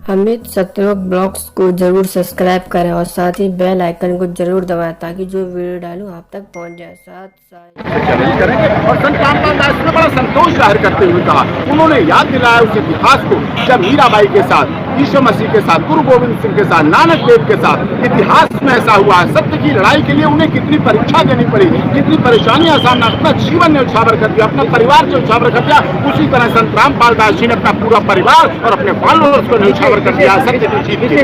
Amit सत्यवक blogs को जरूर subscribe करें और साथ ही बेल आइकन को जरूर दबाएं ताकि जो वीडियो डालूं आप तक पहुंच जाए। चैलेंज करेंगे और संत रामपाल दास ने बड़ा संतोष जाहिर करते हुए कहा, उन्होंने याद दिलाया उस इतिहास को जब मीराबाई के साथ, यीशु मसीह के साथ, गुरु गोविंद सिंह के साथ, नानक देव के साथ इतिहास में ऐसा हुआ। सत्य की लड़ाई के लिए उन्हें कितनी परीक्षा देनी पड़ी, कितनी परेशानियां सामना, अपना जीवन ने उछावर कर दिया, अपना परिवार से उछावर कर दिया। उसी तरह संत रामपाल दास जी ने अपना पूरा परिवार और अपने फॉलोअर्स को उछावर कर दिया सत्य की जीत के लिए।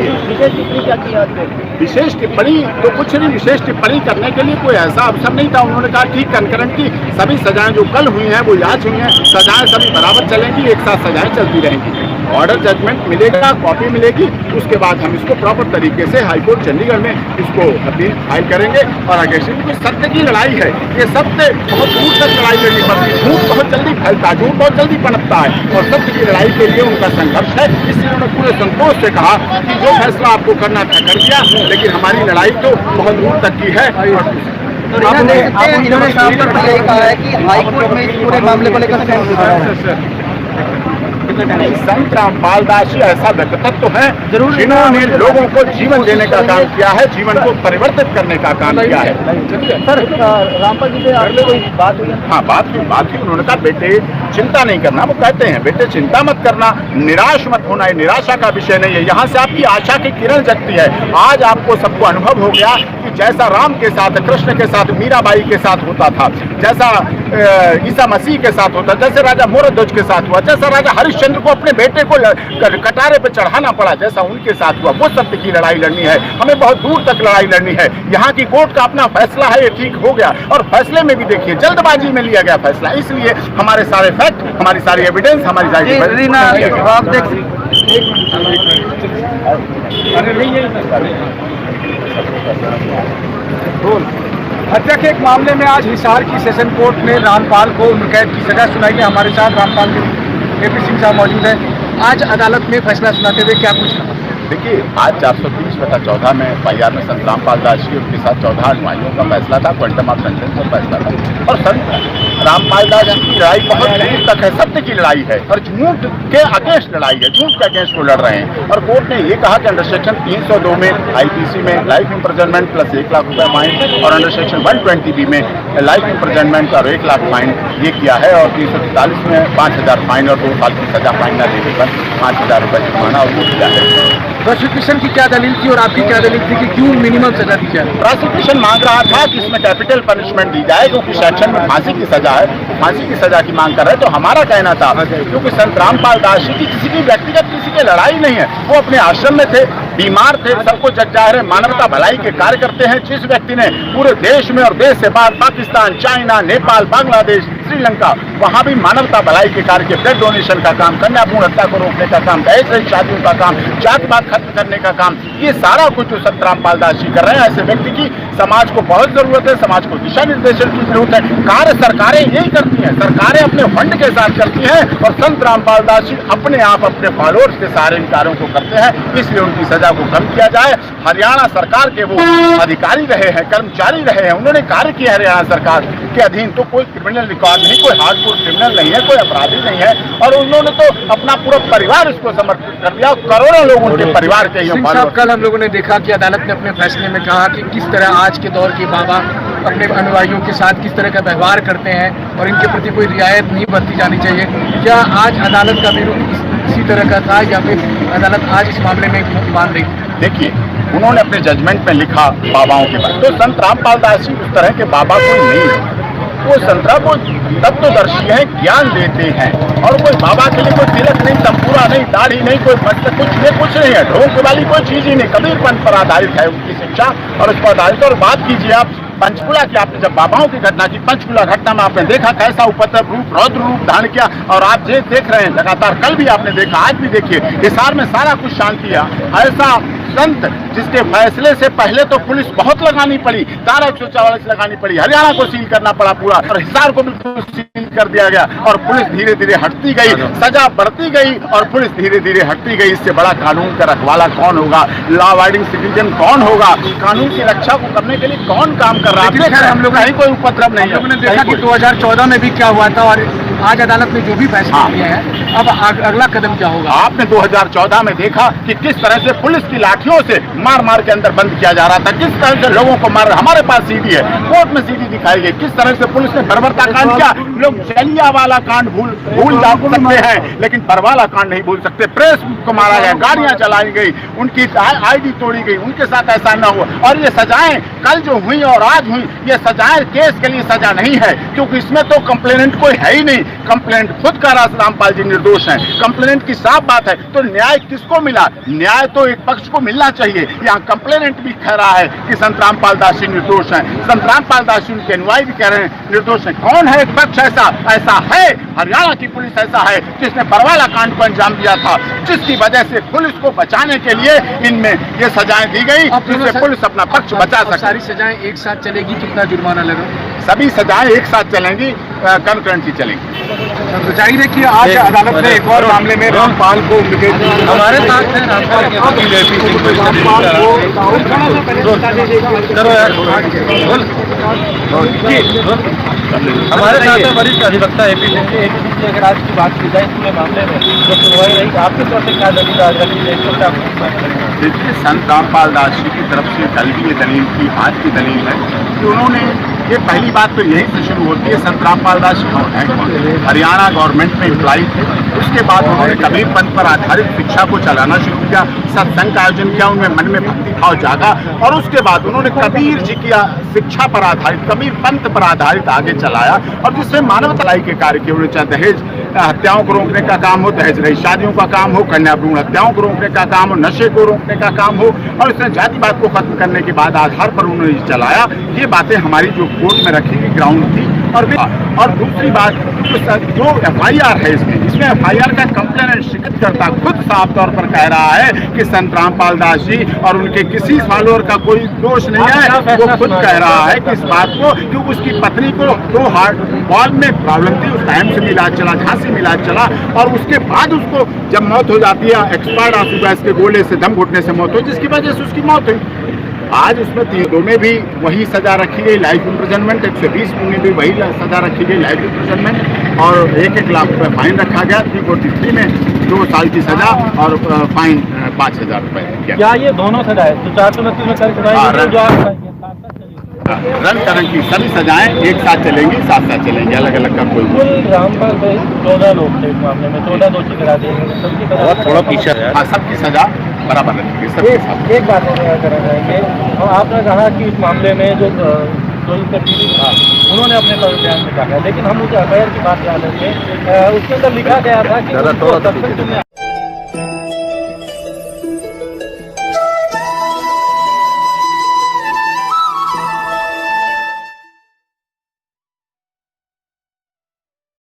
विशेष टिप्पणी तो कुछ नहीं, विशेष टिप्पणी करने के लिए कोई ऐसा अवसर नहीं था। उन्होंने कहा ठीक कंकरेंट की सभी सजाएं जो कल हुई हैं वो आज हुई हैं, सजाएं सभी बराबर चलेंगी, एक साथ सजाएं चलती रहेंगी। ऑर्डर जजमेंट मिलेगा, कॉपी मिलेगी, उसके बाद हम इसको प्रॉपर तरीके से हाईकोर्ट चंडीगढ़ में इसको अपील फाइल करेंगे और आगे से सत्य की लड़ाई है। ये सत्य बहुत दूर तक लड़ाई लड़नी पड़ती है, झूठ बहुत जल्दी फैलता है, झूठ बहुत जल्दी पनपता है और सत्य की लड़ाई के लिए उनका संघर्ष है। इसलिए उन्होंने पूरे संतोष से कहा कि जो फैसला आपको करना था कर दिया, लेकिन हमारी लड़ाई तो बहुत दूर तक की है। इन्होंने शाम पर यही कहा है कि हाईकोर्ट में इस पूरे मामले को लेकर संत रामपाल दास जी ऐसा व्यक्तित्व है जिन्होंने लोगों को जीवन देने का काम किया है, जीवन को परिवर्तित करने का काम किया है। सर, रामपाल जी से आपने कोई बात हुई? हाँ, बात हुई। उन्होंने कहा बेटे चिंता नहीं करना, वो कहते हैं बेटे चिंता मत करना, निराश मत होना, ये निराशा का विषय नहीं है। यहाँ से आपकी आशा की किरण जगती है। आज आपको सबको अनुभव हो गया कि जैसा राम के साथ, कृष्ण के साथ, मीराबाई के साथ होता था, जैसा ईसा मसीह के साथ होता, जैसे राजा मोरध्वज के साथ हुआ, जैसा राजा हरिश्चंद्र को अपने बेटे को कटारे पे चढ़ाना पड़ा, जैसा उनके साथ हुआ, वो सत्य की लड़ाई लड़नी है। हमें बहुत दूर तक लड़ाई लड़नी है। यहाँ की कोर्ट का अपना फैसला है, ये ठीक हो गया और फैसले में भी देखिए जल्दबाजी में लिया गया फैसला, इसलिए हमारे सारे फैक्ट, हमारी सारी एविडेंस, हमारी सारी हत्या के एक मामले में आज हिसार की सेशन कोर्ट ने रामपाल को उम्र कैद की सजा सुनाई है। हमारे साथ रामपाल के केपी सिंह साहब मौजूद है। आज अदालत में फैसला सुनाते हुए क्या कुछ कहा? देखिए, आज 430/14 में एफआईआर में संत रामपाल दास जी उनके साथ 14 अनुयायियों का फैसला था, क्वांटम ऑफ सेंटेंस का फैसला था। और संत रामपाल दास जी की लड़ाई बहुत दूर तक है, सत्य की लड़ाई है और झूठ के अगेंस्ट लड़ाई है, झूठ के अगेंस्ट वो लड़ रहे हैं। और कोर्ट ने ये कहा कि अंडर सेक्शन 302 में आईपीसी में लाइफ इम्प्रिजनमेंट प्लस 1 लाख रुपए फाइन और अंडर सेक्शन 120B में लाइफ इम्प्रिजनमेंट और 1 लाख फाइन ये किया है और 343 में 5000 फाइन और 2 साल की सजा, फाइन न देने पर 5000 रुपए जुर्माना और वो किया है। प्रोसिक्यूशन की क्या दलील थी और आपकी क्या दलील थी कि क्यों मिनिमम सजा दी जाए? प्रोसिक्यूशन मांग रहा था कि इसमें कैपिटल पनिशमेंट दी जाए, क्योंकि सेक्शन में फांसी की सजा है, फांसी की सजा की मांग कर रहे हैं। तो हमारा कहना था क्योंकि संत रामपाल दास जी की किसी की व्यक्तिगत किसी की लड़ाई नहीं है, वो अपने आश्रम में थे, बीमार थे, सबको जग जाहिर है मानवता भलाई के कार्य करते हैं। जिस व्यक्ति ने पूरे देश में और देश से बाहर पाकिस्तान, चाइना, नेपाल, बांग्लादेश, श्रीलंका, वहां भी मानवता भलाई के कार्य के ब्लड डोनेशन का काम, कन्या भ्रूण हत्या को रोकने का काम, दहेज रहित शादियों का काम, जात-पात खत्म करने का काम, ये सारा कुछ जो संत रामपाल दास जी कर रहे हैं, ऐसे व्यक्ति की समाज को बहुत जरूरत है, समाज को दिशा निर्देशन की जरूरत है। कार्य सरकारें यही करती हैं, सरकारें अपने फंड के साथ करती हैं और संत रामपाल दास जी अपने आप अपने फॉलोअर्स के सारे इन कार्यों को करते हैं, इसलिए उनकी सजा को कम किया जाए। हरियाणा सरकार के वो अधिकारी रहे हैं, कर्मचारी रहे हैं, उन्होंने कार्य किया हरियाणा सरकार के अधीन, तो कोई क्रिमिनल रिकॉर्ड नहीं, कोई हार्डकोर क्रिमिनल नहीं है, कोई अपराधी नहीं है और उन्होंने तो अपना पूरा परिवार इसको समर्पित कर दिया। करोड़ों लोग उनके परिवार के ही। कल हम लोगों ने देखा कि अदालत ने अपने फैसले में कहा कि किस तरह आज के दौर के बाबा अपने अनुयायियों के साथ किस तरह का व्यवहार करते हैं और इनके प्रति कोई रियायत नहीं बरती जानी चाहिए। क्या आज अदालत का विरोध इसी तरह का था या फिर अदालत आज इस मामले में मान रही? देखिए, उन्होंने अपने जजमेंट में लिखा बाबाओं के बारे में, तो संत रामपाल दास जी उस तरह के बाबा कोई नहीं है। वो संतरा को तत्वदर्शी है, ज्ञान देते हैं और कोई बाबा के लिए कोई तिलक नहीं, तंबूरा नहीं, दाढ़ी नहीं, कोई कुछ नहीं है, ढोंग वाली कोई चीज ही नहीं। कबीरपंथ पर आधारित है उनकी शिक्षा और उस पर आधारित। और बात कीजिए आप पंचकुला की, आपने जब बाबाओं की घटना की, पंचकुला घटना में आपने देखा कैसा उपद्रव रूप, रौद्र रूप धारण किया और आप देख रहे हैं लगातार, कल भी आपने देखा, आज भी देखिए, हिसार में सारा कुछ शांति है। ऐसा संत जिसके फैसले से पहले तो पुलिस बहुत लगानी पड़ी, धारा 144 लगानी पड़ी, हरियाणा को सील करना पड़ा पूरा और हिसार को बिल्कुल सील कर दिया गया और पुलिस धीरे धीरे हटती गई, सजा बढ़ती गई और पुलिस धीरे धीरे हटती गई। इससे बड़ा कानून का रखवाला कौन होगा, लॉ अबाइडिंग सिटीजन कौन होगा, कानून की रक्षा को करने के लिए कौन काम कर रहा है? हम लोग कोई उपद्रव नहीं है। हमने देखा कि 2014 में भी क्या हुआ था और आज अदालत ने जो भी फैसला हाँ। किया है, अब अगला कदम क्या होगा? आपने 2014 में देखा कि किस तरह से पुलिस की लाठियों से मार मार के अंदर बंद किया जा रहा था, किस तरह से लोगों को मार, हमारे पास सीडी है, कोर्ट में सीडी दिखाई गई, किस तरह से पुलिस ने बर्बरता कांड किया। लोग जलियांवाला कांड भूल जा सकते हैं, लेकिन बरवाला कांड नहीं भूल सकते। प्रेस को मारा गया, गाड़ियां चलाई गई, उनकी आईडी तोड़ी गई, उनके साथ ऐसा न हुआ। और ये सजाएं कल जो हुई और आज हुई, ये सजाएं केस के लिए सजा नहीं है, क्योंकि इसमें तो कंप्लेनेंट कोई है ही नहीं। कंप्लेनेंट खुद कह रहा रामपाल जी निर्दोष हैं, कंप्लेनेंट की साफ बात है। तो न्याय किसको मिला? न्याय तो एक पक्ष को मिलना चाहिए। यहाँ कंप्लेनेंट भी कह रहा है कि संत रामपाल दास जी निर्दोष हैं, संत रामपाल दास जी उनके अनुयायी भी कह रहे हैं निर्दोष हैं। कौन है एक पक्ष ऐसा? ऐसा है हरियाणा की पुलिस, ऐसा है जिसने बरवाला कांड को अंजाम दिया था, जिसकी वजह से पुलिस को बचाने के लिए इनमें ये सजाएं दी गई, जिससे पुलिस अपना पक्ष बचा सके। सारी सजाएं एक साथ चलेगी, कितना जुर्माना लगा? सभी सजाएं एक साथ चलेंगी, कंकरेंटली चलेंगी। तो जाहिर है कि आज अदालत ने एक और मामले में रामपाल को हमारे साथ है रामपाल हमारे साथ वरिष्ठ अधिवक्ता एपी सिंह। एपी सिंह, अगर आज की बात की जाए इस पूरे मामले में जो सुनवाई रही, आपके तरफ से क्या दलील आज रखी जाए? देखिए, संत रामपाल दास जी की तरफ से कल भी ये दलील थी, आज की दलील है कि उन्होंने, ये पहली बात तो यहीं से शुरू होती है, संत रामपाल दास हरियाणा गवर्नमेंट में एम्प्लॉय थे। उसके बाद उन्होंने कबीर पंथ पर आधारित शिक्षा को चलाना शुरू किया, सत्संग का आयोजन किया, उनमें मन में भक्ति भाव जागा, और उसके बाद उन्होंने कबीर जी की शिक्षा पर आधारित, कबीर पंथ पर आधारित आगे चलाया, और जिसमें मानवता के कार्य किए। उन्होंने चाहे दहेज हत्याओं को रोकने का काम हो, दहेज रही शादियों का काम हो, कन्या भ्रूण हत्याओं को रोकने का काम हो, नशे को रोकने का काम हो, और इसने जातिवाद को खत्म करने के बाद आधार पर उन्होंने चलाया। ये बातें हमारी जो कोर्ट में रखी गई ग्राउंड थी। और दूसरी बात, जो FIR है, इसमें FIR का कंप्लेनेंट शिकायत करता खुद साफ तौर पर कह रहा है कि संत रामपाल दास जी और उनके किसी फॉलोअर का कोई दोष नहीं है। वो खुद कह रहा है कि इस बात को, क्योंकि उसकी पत्नी को 2 हार्ट बॉल में प्रॉब्लम थी, उस टाइम से इलाज चला, झांसी में इलाज चला, और उसके बाद उसको जब मौत हो जाती है, एक्सपायर्ड आंसू गैस के गोले से दम घुटने से मौत हो, जिसकी वजह से उसकी मौत हुई। आज उसमें 3 में भी वही सजा रखी गई, लाइफ इम्प्रिजनमेंट। 120 में भी वही सजा रखी गई, लाइफ इम्प्रिजनमेंट, और 1-1 लाख रुपए फाइन रखा गया। 343 में 2 साल की सजा और फाइन 5,000 रुपए। क्या ये दोनों सजाएं तो 429 में रंग तरंग की सभी सजाएं एक साथ चलेंगी, साथ चलेंगी, अलग अलग का कोई। कुल रामपाल पे 14 लोग थे इस मामले में, 14 दोषी करा दिए, सबकी सजा थोड़ा पीछे है। हाँ, सबकी सजा बराबर रखेंगे, सबके साथ। एक बात करना चाहेंगे, आपने कहा कि इस मामले में जो इसका पीड़ित था उन्होंने अपने बयान में कहा, लेकिन हम उस FIR की बात ध्यान रखें, उसके अंदर लिखा गया था कि